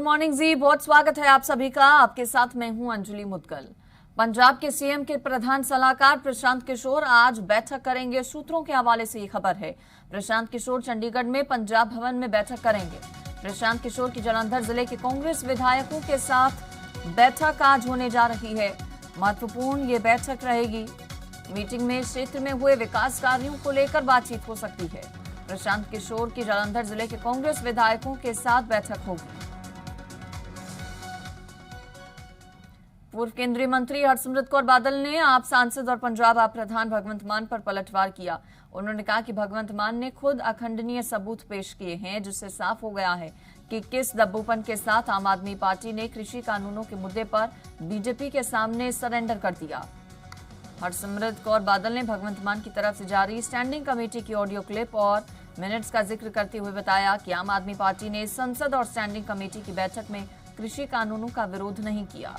Morning जी, बहुत स्वागत है आप सभी का। आपके साथ मैं हूं अंजलि मुदगल। पंजाब के सीएम के प्रधान सलाहकार प्रशांत किशोर आज बैठक करेंगे। सूत्रों के हवाले से ये खबर है। प्रशांत किशोर चंडीगढ़ में पंजाब भवन में बैठक करेंगे। प्रशांत किशोर की जालंधर जिले के कांग्रेस विधायकों के साथ बैठक आज होने जा रही है। महत्वपूर्ण ये बैठक रहेगी। मीटिंग में क्षेत्र में हुए विकास कार्यों को लेकर बातचीत हो सकती है। प्रशांत किशोर की जालंधर जिले के कांग्रेस विधायकों के साथ बैठक होगी। पूर्व केंद्रीय मंत्री हरसिमरत कौर बादल ने आप सांसद और पंजाब आप प्रधान भगवंत मान पर पलटवार किया। उन्होंने कहा कि भगवंत मान ने खुद अखंडनीय सबूत पेश किए हैं, जिससे साफ हो गया है कि किस दब्बूपन के साथ आम आदमी पार्टी ने कृषि कानूनों के मुद्दे पर बीजेपी के सामने सरेंडर कर दिया। हरसिमरत कौर बादल ने भगवंत मान की तरफ से जारी स्टैंडिंग कमेटी की ऑडियो क्लिप और मिनट्स का जिक्र करते हुए बताया कि आम आदमी पार्टी ने संसद और स्टैंडिंग कमेटी की बैठक में कृषि कानूनों का विरोध नहीं किया।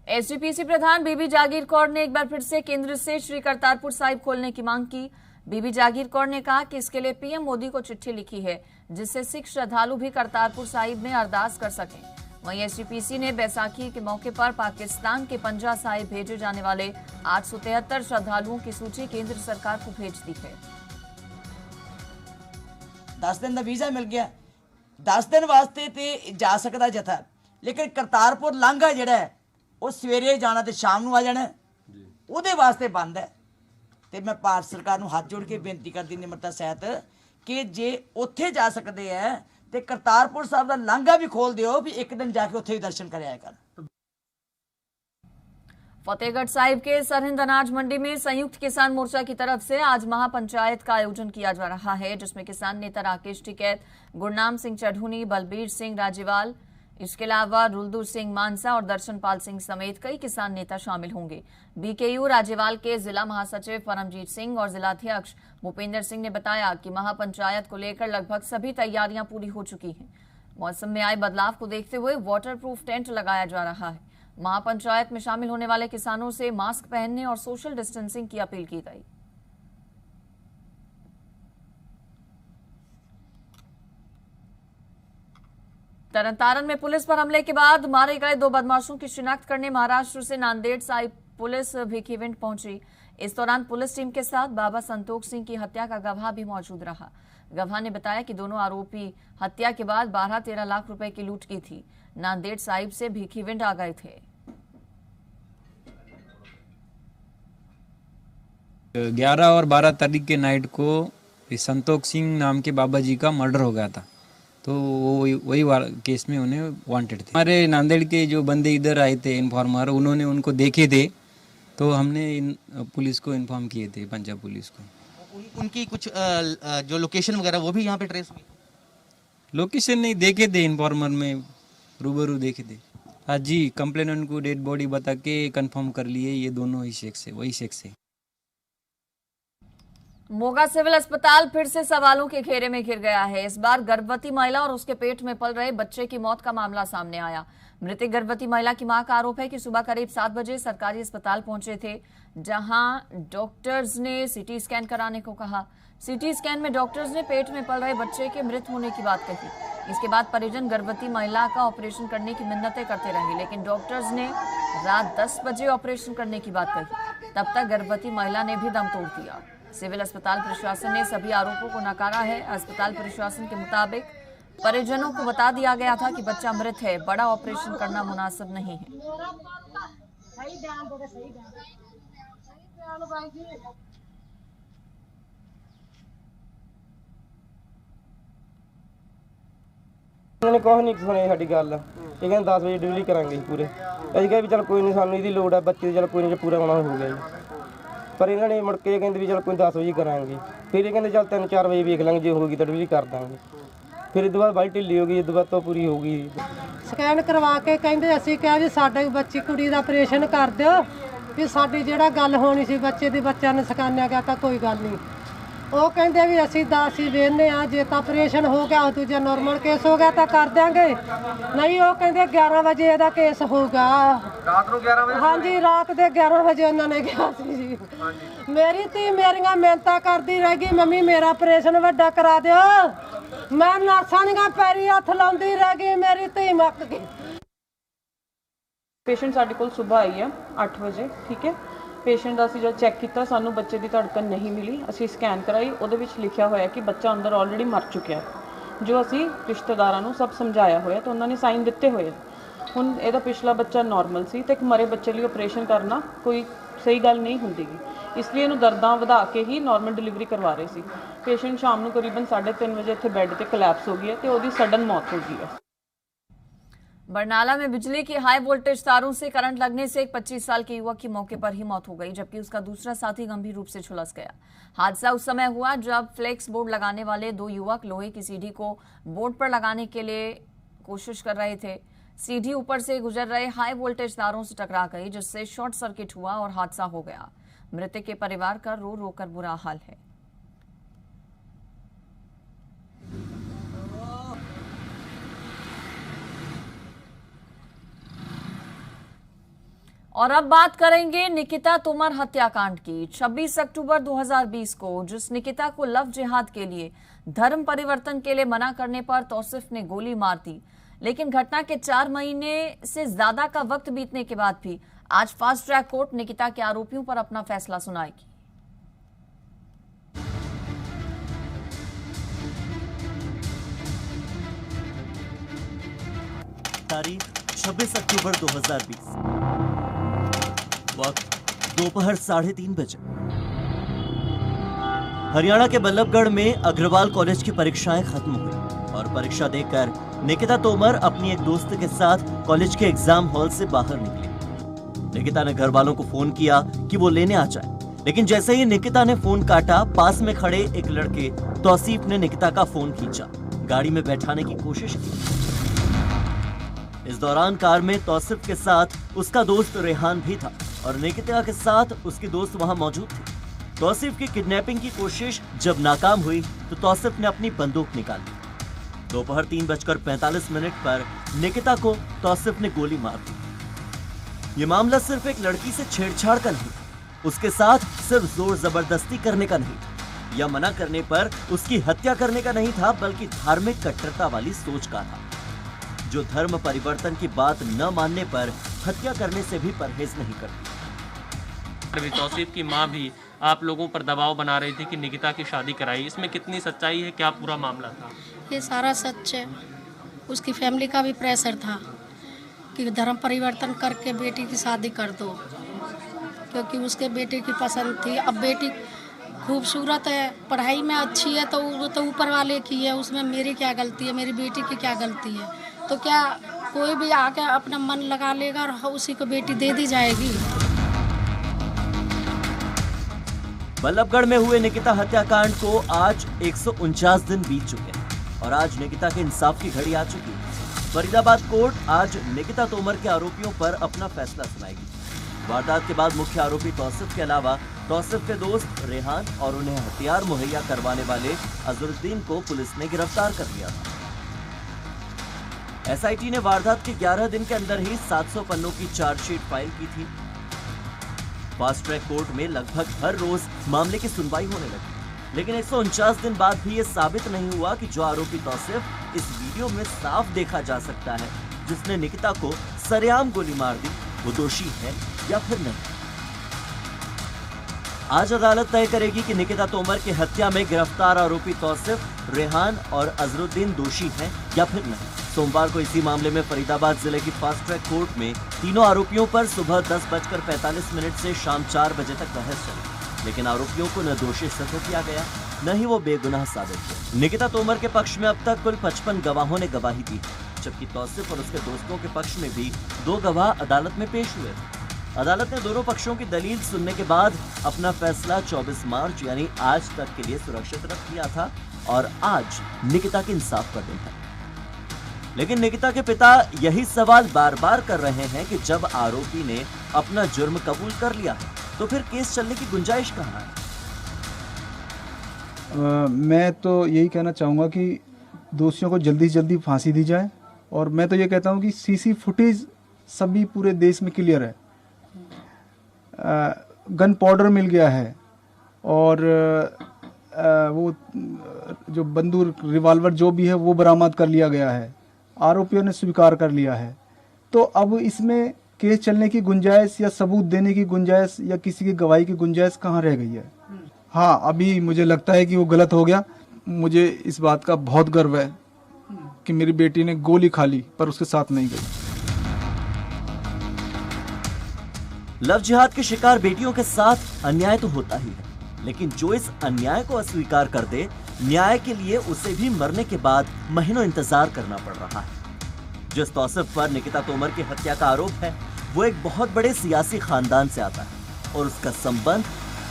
एसजीपीसी प्रधान बीबी जागीर कौर ने एक बार फिर से केंद्र से श्री करतारपुर साहिब खोलने की मांग की। बीबी जागीर कौर ने कहा कि इसके लिए पीएम मोदी को चिट्ठी लिखी है, जिससे सिख श्रद्धालु भी करतारपुर साहिब में अरदास कर सकें। वहीं एसजीपीसी ने बैसाखी के मौके पर पाकिस्तान के पंजा साहिब भेजे जाने वाले 873 श्रद्धालुओं की सूची केंद्र सरकार को भेज दी है। 10 दिन का वीज़ा मिल गया, 10 दिन वास्ते ते जा सकता जथा, लेकिन करतारपुर लांघा जिहड़ा है वो सवेरे जाना तो शाम को आ जाना, उहदे वास्ते बंद है। तो मैं भारत सरकार को हाथ जोड़ के बेनती करती निमरता सहित कि जे उत्थे जा सकते हैं तो करतारपुर साहब का लांघा भी खोल दियो, भी एक दिन जाके उत्थे भी दर्शन कर आया कर। फतेहगढ़ साहिब के सरहिंद अनाज मंडी में संयुक्त किसान मोर्चा की तरफ से आज महापंचायत का आयोजन किया जा रहा है, जिसमें किसान नेता राकेश टिकैत, गुरनाम सिंह चढ़ूनी, बलबीर सिंह राजीवाल, इसके अलावा रुलदू सिंह मानसा और दर्शनपाल सिंह समेत कई किसान नेता शामिल होंगे। बीकेयू राजेवाल के जिला महासचिव परमजीत सिंह और जिलाध्यक्ष भूपेंद्र सिंह ने बताया कि महापंचायत को लेकर लगभग सभी तैयारियां पूरी हो चुकी हैं। मौसम में आए बदलाव को देखते हुए वाटरप्रूफ टेंट लगाया जा रहा है। महापंचायत में शामिल होने वाले किसानों से मास्क पहनने और सोशल डिस्टेंसिंग की अपील की गई। तरनतारन में पुलिस पर हमले के बाद मारे गए 2 बदमाशों की शिनाख्त करने महाराष्ट्र से नांदेड़ साहिब पुलिस भिखीविंड पहुंची। इस दौरान पुलिस टीम के साथ बाबा संतोख सिंह की हत्या का गवाह भी मौजूद रहा। गवाह ने बताया कि दोनों आरोपी हत्या के बाद 12-13 लाख रुपए की लूट की थी। नांदेड़ साहिब से भिखीविंड आ गए थे। 11 और 12 तारीख के नाइट को संतोख सिंह नाम के बाबा जी का मर्डर हो गया था, तो वही केस में उन्हें वांटेड थे। हमारे नांदेड़ के जो बंदे इधर आए थे इन्फॉर्मर, उन्होंने उनको देखे थे, तो हमने पुलिस को इन्फॉर्म किए थे, पंजाब पुलिस को। उनकी कुछ जो लोकेशन वगैरह वो भी यहाँ पे ट्रेस हुई? लोकेशन नहीं देखे थे, इन्फॉर्मर में रूबरू देखे थे। हाँ जी, कंप्लेनेंट को डेड बॉडी बता के कंफर्म कर लिए, ये दोनों ही शेख से, वही शेख से। मोगा सिविल अस्पताल फिर से सवालों के घेरे में घिर गया है। इस बार गर्भवती महिला और उसके पेट में पल रहे बच्चे की मौत का मामला सामने आया। मृतक गर्भवती महिला की मां का आरोप है कि सुबह करीब 7 बजे सरकारी अस्पताल पहुंचे थे, जहां डॉक्टर्स ने सीटी स्कैन कराने को कहा। सीटी स्कैन में डॉक्टर्स ने पेट में पल रहे बच्चे के मृत होने की बात कही। इसके बाद परिजन गर्भवती महिला का ऑपरेशन करने की मिन्नतें करते रहे, लेकिन डॉक्टर्स ने रात 10 बजे ऑपरेशन करने की बात कही। तब तक गर्भवती महिला ने भी दम तोड़ दिया। सिविल अस्पताल प्रशासन ने सभी आरोपों को नकारा है। अस्पताल प्रशासन के मुताबिक परिजनों को बता दिया गया था कि बच्चा मृत है, बड़ा ऑपरेशन करना मुनासिब नहीं है। उन्होंने कुछ नहीं सुनी साडी गल, ये कहते 10 बजे डिलीवरी करांगे पूरे। असीं कहा भी चल कोई नहीं, सानूं इहदी लोड़ है बच्चे दी, चल कोई नहीं, पूरा होना हो गया जी। पर इन्होंने मुड़ के कहते भी चल कोई 10 बजे करांगे, फिर ये कहते चल 3-4 बजे वेख लेंगे, जो होगी तो डिलीवरी कर देंगे। फिर इस बाद बड़ी ढिली हो गई, इस बाद तो पूरी होगी। स्कैन करवा के कहते असीं कहा जी साडे बच्ची कुड़ी दा ऑपरेशन कर दिओ, भी साडी जिहड़ा गल होनी सी बच्चे दी, बच्चा ने स्कैनिया गया, कोई गल नहीं। ਉਹ ਕਹਿੰਦੇ ਵੀ ਅਸੀਂ ਦਾਸੀ ਵੇਖਨੇ ਆ, ਜੇ ਤਾਂ ਆਪਰੇਸ਼ਨ ਹੋ ਗਿਆ ਉਹ ਦੂਜਾ ਨਾਰਮਲ ਕੇਸ ਹੋ ਗਿਆ ਤਾਂ ਕਰ ਦਿਆਂਗੇ, ਨਹੀਂ ਉਹ ਕਹਿੰਦੇ 11 ਵਜੇ ਇਹਦਾ ਕੇਸ ਹੋਊਗਾ। ਰਾਤ ਨੂੰ 11 ਵਜੇ? ਹਾਂਜੀ, ਰਾਤ ਦੇ 11 ਵਜੇ ਉਹਨਾਂ ਨੇ ਕਿਹਾ ਸੀ ਜੀ। ਮੇਰੀ ਧੀ ਮੇਰੀਆਂ ਮਿਹਨਤਾਂ ਕਰਦੀ ਰਹਿ ਗਈ, ਮੰਮੀ ਮੇਰਾ ਆਪਰੇਸ਼ਨ ਵੱਡਾ ਕਰਾ ਦਿਓ। ਮੈਂ ਨਰਸਾਂ ਦੀਆਂ ਪੈਰੀ ਹੱਥ ਲਾਉਂਦੀ ਰਹਿ ਗਈ, ਮੇਰੀ ਧੀ ਮੁੱਕ ਗਈ। पेशेंट साडे कोल सुबह आई है 8 बजे, ठीक है। पेशेंट का असीं जब चैक किया सानू बच्चे की धड़कन नहीं मिली, असीं स्कैन कराई, उहदे विच लिखिया होया कि बच्चा अंदर ऑलरेडी मर चुका है। जो असीं रिश्तेदारां नूं सब समझाया होया तो उन्होंने साइन दिते हुए। हुण इहदा पिछला बच्चा नॉर्मल सी ते एक मरे बच्चे लिए ऑपरेशन करना कोई सही गल नहीं हुंदी, इसलिए इहनूं दर्दां वधा के ही नॉर्मल डिलीवरी करवा रहे सी। पेशेंट शाम नूं करीबन 3:30 बजे इत्थे बैड ते कोलैप्स हो गई है ते उहदी सडन मौत हो गई है। बरनाला में बिजली की हाई वोल्टेज तारों से करंट लगने से एक 25 साल के युवक की मौके पर ही मौत हो गई, जबकि उसका दूसरा साथी गंभीर रूप से झुलस गया। हादसा उस समय हुआ जब फ्लेक्स बोर्ड लगाने वाले 2 युवक लोहे की सीढ़ी को बोर्ड पर लगाने के लिए कोशिश कर रहे थे। सीढ़ी ऊपर से गुजर रहे हाई वोल्टेज तारों से टकरा गई, जिससे शॉर्ट सर्किट हुआ और हादसा हो गया। मृतक के परिवार का रो रो कर बुरा हाल है। और अब बात करेंगे निकिता तोमर हत्याकांड की। 26 अक्टूबर 2020 को जिस निकिता को लव जिहाद के लिए, धर्म परिवर्तन के लिए मना करने पर तौसिफ ने गोली मार दी, लेकिन घटना के 4 महीने से ज्यादा का वक्त बीतने के बाद भी आज फास्ट ट्रैक कोर्ट निकिता के आरोपियों पर अपना फैसला सुनाएगी। तारीख 26 अक्टूबर 2020, वक्त दोपहर 3:30 बजे। हरियाणा के बल्लभगढ़ में अग्रवाल कॉलेज की परीक्षाएं खत्म हुई और परीक्षा देकर निकिता तोमर अपनी एक दोस्त के साथ कॉलेज के एग्जाम हॉल से बाहर निकली। निकिता ने घर वालों को फोन किया कि वो लेने आ जाए, लेकिन जैसे ही निकिता ने फोन काटा, पास में खड़े एक लड़के तौसीफ ने निकिता का फोन खींचा, गाड़ी में बैठाने की कोशिश की। इस दौरान कार में तौसिफ के साथ उसका दोस्त रेहान भी था और निकिता के साथ उसकी दोस्त वहां मौजूद थी। तौसिफ की किडनैपिंग की कोशिश जब नाकाम हुई तो तौसिफ ने अपनी बंदूक निकाली। दोपहर 3:45 पर निकिता को तौसिफ ने गोली मार दी। ये मामला सिर्फ एक लड़की से छेड़छाड़ का नहीं, उसके साथ सिर्फ जोर जबरदस्ती करने का नहीं या मना करने पर उसकी हत्या करने का नहीं था, बल्कि धार्मिक कट्टरता वाली सोच का था, जो धर्म परिवर्तन की बात न मानने पर हत्या करने से भी परहेज नहीं करती। तौसीफ की मां भी आप लोगों पर दबाव बना रही थी कि निकिता की शादी कराई, इसमें कितनी सच्चाई है, क्या पूरा मामला था? ये सारा सच है। उसकी फैमिली का भी प्रेशर था कि धर्म परिवर्तन करके बेटी की शादी कर दो, क्योंकि उसके बेटे की पसंद थी। अब बेटी खूबसूरत है, पढ़ाई में अच्छी है, तो वो तो ऊपर वाले की है, उसमें मेरी क्या गलती है, मेरी बेटी की क्या गलती है? तो क्या कोई भी आके अपना मन लगा लेगा और उसी को बेटी दे दी जाएगी? बल्लभगढ़ में हुए निकिता हत्याकांड को आज 149 दिन बीत चुके हैं और आज निकिता के इंसाफ की घड़ी आ चुकी है। फरीदाबाद कोर्ट आज निकिता तोमर के आरोपियों पर अपना फैसला सुनाएगी। वारदात के बाद मुख्य आरोपी तौसिफ के अलावा तौसिफ के दोस्त रेहान और उन्हें हथियार मुहैया करवाने वाले अजरुद्दीन को पुलिस ने गिरफ्तार कर लिया था। एसआईटी ने वारदात के 11 दिन के अंदर ही 700 पन्नों की चार्जशीट फाइल की थी। फास्ट ट्रैक कोर्ट में लगभग हर रोज मामले की सुनवाई होने लगी, लेकिन 149 दिन बाद भी ये साबित नहीं हुआ कि जो आरोपी तौसिफ इस वीडियो में साफ देखा जा सकता है, जिसने निकिता को सरेआम गोली मार दी, वो दोषी है या फिर नहीं। आज अदालत तय करेगी कि निकिता तोमर की हत्या में गिरफ्तार आरोपी तौसिफ, रेहान और अजरुद्दीन दोषी हैं या फिर नहीं। सोमवार को इसी मामले में फरीदाबाद जिले की फास्ट ट्रैक कोर्ट में तीनों आरोपियों पर सुबह 10:45 से शाम 4 बजे तक बहस चली, लेकिन आरोपियों को न दोषी सिद्ध किया गया, न ही वो बेगुनाह साबित हुए। निकिता तोमर के पक्ष में अब तक कुल 55 गवाहों ने गवाही दी, जबकि तौसिफ और उसके दोस्तों के पक्ष में भी 2 गवाह अदालत में पेश हुए थे। अदालत ने दोनों पक्षों की दलील सुनने के बाद अपना फैसला 24 मार्च यानी आज तक के लिए सुरक्षित रख लिया था और आज निकिता के इंसाफ का दिन है। लेकिन निकिता के पिता यही सवाल बार बार कर रहे हैं कि जब आरोपी ने अपना जुर्म कबूल कर लिया तो फिर केस चलने की गुंजाइश कहाँ है? मैं तो यही कहना चाहूँगा कि दोषियों को जल्दी से जल्दी फांसी दी जाए, और मैं तो ये कहता हूँ कि सीसी फुटेज सभी पूरे देश में क्लियर है। गन पाउडर मिल गया है, और वो जो बंदूक रिवॉल्वर जो भी है वो बरामद कर लिया गया है, आरोपियों ने स्वीकार कर लिया है। तो अब इसमें केस चलने की गुंजाइश या सबूत देने की गुंजाइश या किसी की गवाही की गुंजाइश कहाँ रह गई है? हाँ, अभी मुझे लगता है कि वो गलत हो गया। मुझे इस बात का बहुत गर्व है कि मेरी बेटी ने गोली खा ली पर उसके साथ नहीं गई। लव जिहाद के शिकार बेटियों के साथ अन्याय तो होता ही है, लेकिन जो इस अन्याय को अस्वीकार कर दे, न्याय के लिए उसे भी मरने के बाद महीनों इंतजार करना पड़ रहा है। जिस तौसीफ पर निकिता तोमर की हत्या का आरोप है, वो एक बहुत बड़े सियासी खानदान से आता है और उसका संबंध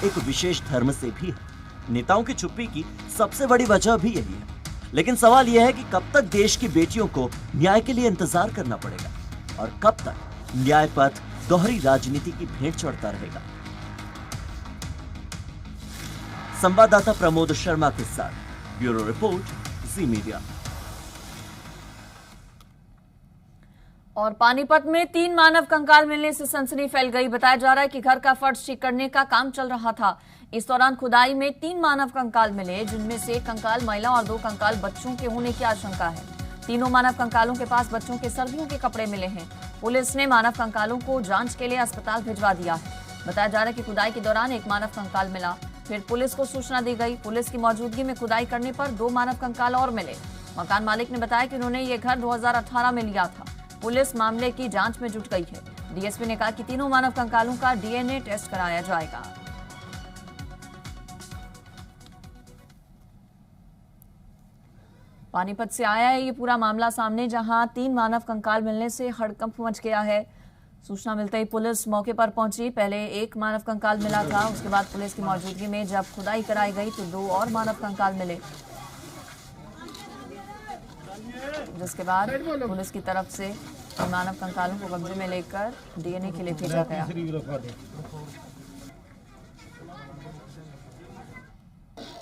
एक विशेष धर्म से भी है। नेताओं की चुप्पी की सबसे बड़ी वजह भी यही है। लेकिन सवाल यह है कि कब तक देश की बेटियों को न्याय के लिए इंतजार करना पड़ेगा और कब तक न्याय पथ दोहरी राजनीति की भेंट चढ़ता रहेगा। संवाददाता प्रमोद शर्मा के साथ ब्यूरो रिपोर्ट, जी मीडिया। और पानीपत में 3 मानव कंकाल मिलने से सनसनी फैल गई। बताया जा रहा है कि घर का फर्श ठीक करने का काम चल रहा था। इस दौरान खुदाई में 3 मानव कंकाल मिले, जिनमें से एक कंकाल महिला और 2 कंकाल बच्चों के होने की आशंका है। तीनों मानव कंकालों के पास बच्चों के सर्दियों के कपड़े मिले हैं। पुलिस ने मानव कंकालों को जांच के लिए अस्पताल भिजवा दिया है। बताया जा रहा है कि खुदाई के दौरान एक मानव कंकाल मिला, फिर पुलिस को सूचना दी गई। पुलिस की मौजूदगी में खुदाई करने पर 2 मानव कंकाल और मिले। मकान मालिक ने बताया कि उन्होंने ये घर 2018 में लिया था। पुलिस मामले की जांच में जुट गई है। डीएसपी ने कहा कि तीनों मानव कंकालों का डीएनए टेस्ट कराया जाएगा। पानीपत से आया है ये पूरा मामला सामने, जहां 3 मानव कंकाल मिलने से हड़कंप मच गया है। सूचना मिलते ही पुलिस मौके पर पहुंची। पहले एक मानव कंकाल मिला था, उसके बाद पुलिस की मौजूदगी में जब खुदाई कराई गई तो 2 और मानव कंकाल मिले, जिसके बाद पुलिस की तरफ से मानव कंकालों को कब्जे में लेकर डीएनए के लिए भेजा गया।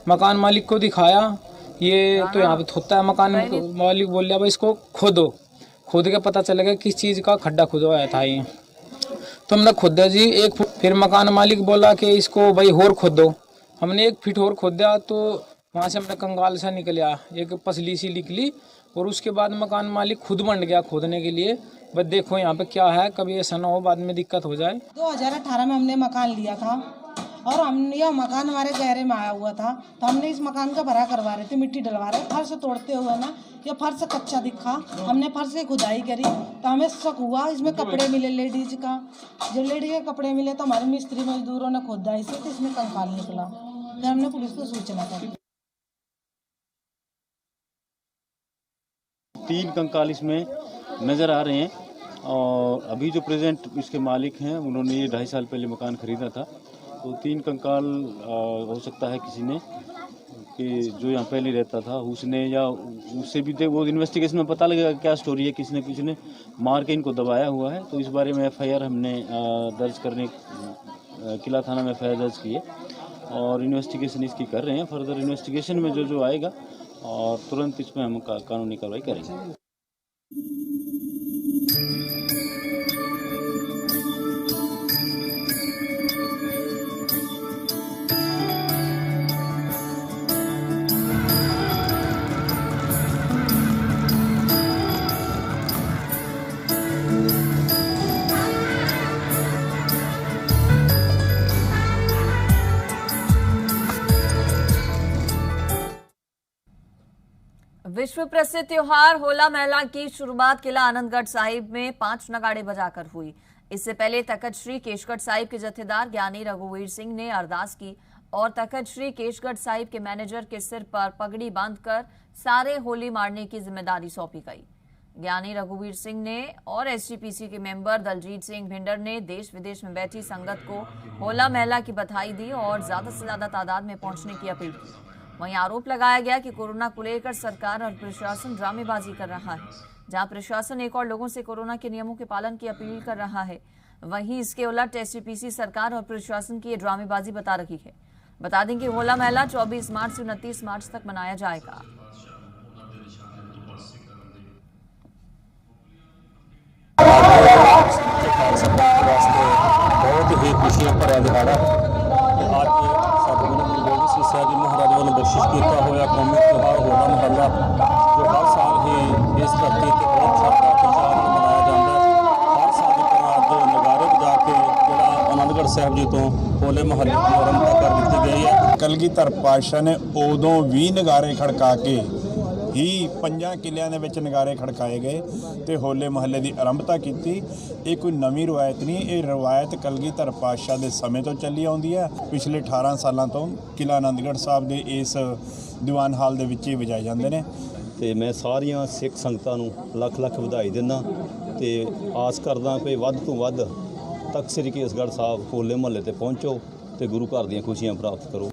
मकान मालिक को दिखाया, ये तो यहाँ पे होता है। मकान मालिक बोल रहा भाई इसको खोदो, खोद के पता चलेगा किस चीज़ का खड्डा खुदवाया था ये। तो हमने खोदा जी 1 फुट। फिर मकान मालिक बोला कि इसको भाई और खोदो। हमने 1 फीट और खोदा तो वहाँ से हमने कंगाल सा निकला, एक पसली सी निकली। और उसके बाद मकान मालिक खुद बन गया खोदने के लिए। बस देखो यहाँ पे क्या है, कभी ऐसा ना हो बाद में दिक्कत हो जाए। 2018 में हमने मकान लिया था और हम यह मकान हमारे गहरे में आया हुआ था, तो हमने इस मकान का भरा करवा रहे थे, मिट्टी डलवा रहे। फर्श तोड़ते हुए ना ये फर्श कच्चा दिखा, हमने फर्श की खुदाई करी तो हमें शक हुआ इसमें कपड़े मिले लेडीज का। जब लेडीज के कपड़े मिले तो हमारे मिस्त्री मजदूरों ने खोदा इसे, तो इसमें कंकाल निकला। फिर हमने पुलिस को सूचना करी। 3 कंकाल इसमें नज़र आ रहे हैं। और अभी जो प्रेजेंट इसके मालिक हैं उन्होंने ये 2.5 साल पहले मकान ख़रीदा था, तो 3 कंकाल हो सकता है किसी ने कि जो यहाँ पहले रहता था उसने, या उससे भी वो इन्वेस्टिगेशन में पता लगेगा क्या स्टोरी है, किसी ने मार के इनको दबाया हुआ है। तो इस बारे में FIR हमने दर्ज करने किला थाना में FIR दर्ज की है और इन्वेस्टिगेशन इसकी कर रहे हैं। फर्दर इन्वेस्टिगेशन में जो आएगा और तुरंत इसमें हम कानूनी कार्रवाई करेंगे। विश्व प्रसिद्ध त्योहार होला महला की शुरुआत किला आनंदगढ़ साहिब में 5 नगाड़े बजाकर हुई। इससे पहले तख्त श्री केशगढ़ साहिब के जत्थेदार ज्ञानी रघुवीर सिंह ने अरदास की और तख्त श्री केशगढ़ साहिब के मैनेजर के सिर पर पगड़ी बांधकर सारे होली मारने की जिम्मेदारी सौंपी गई। ज्ञानी रघुवीर सिंह ने और SGPC के मेंबर दलजीत सिंह भिंडर ने देश विदेश में बैठी संगत को होला महला की बधाई दी और ज्यादा से ज्यादा तादाद में पहुंचने की अपील की। वहीं आरोप लगाया गया कि कोरोना को लेकर सरकार और प्रशासन ड्रामेबाजी कर रहा है। जहां प्रशासन एक और लोगों से कोरोना के नियमों के पालन की अपील कर रहा है, वहीं इसके उलट SGPC सरकार और प्रशासन की ये ड्रामेबाजी बता रही है। बता दें कि होला महला 24 मार्च से 29 मार्च तक मनाया जाएगा। बहुत ही खुशियों भरा दिहाड़ा अज सतगुरु गुरु गोबिंद सिंह साहब जी महाराज वालों बख्शिश किया हुआ कौमी त्यौहार होला महला जो हर साल ही इस धरती से बहुत श्रद्धा के चाव नाल मनाया जाता है। हर साल की तरह अज नगारे बजा के जिहड़ा आनंदगढ़ साहब जी तो होले महल्ले की आरंभता कर दी गई है। कलगीधर पातशाह ने उदों भी नगारे खड़का के ही 5 किलियां दे विच नगारे खड़काए गए तो होले महल्ले की आरंभता की। ये कोई नवीं रवायत नहीं, ये रवायत कलगीधर पातशाह के समय तो चली आउंदी है। पिछले 18 सालों तो किला आनंदगढ़ साहब के इस दीवान हाल दे विच ही वजाए जाते हैं। तो मैं सारिया सिख संगतां नूं लख लख वधाई दिंदा ते आस करदा कि वध तो वध तख्त श्री केसगढ़ साहब होले महल्ले ते पहुँचो तो गुरु घर दीयां खुशियां प्राप्त करो।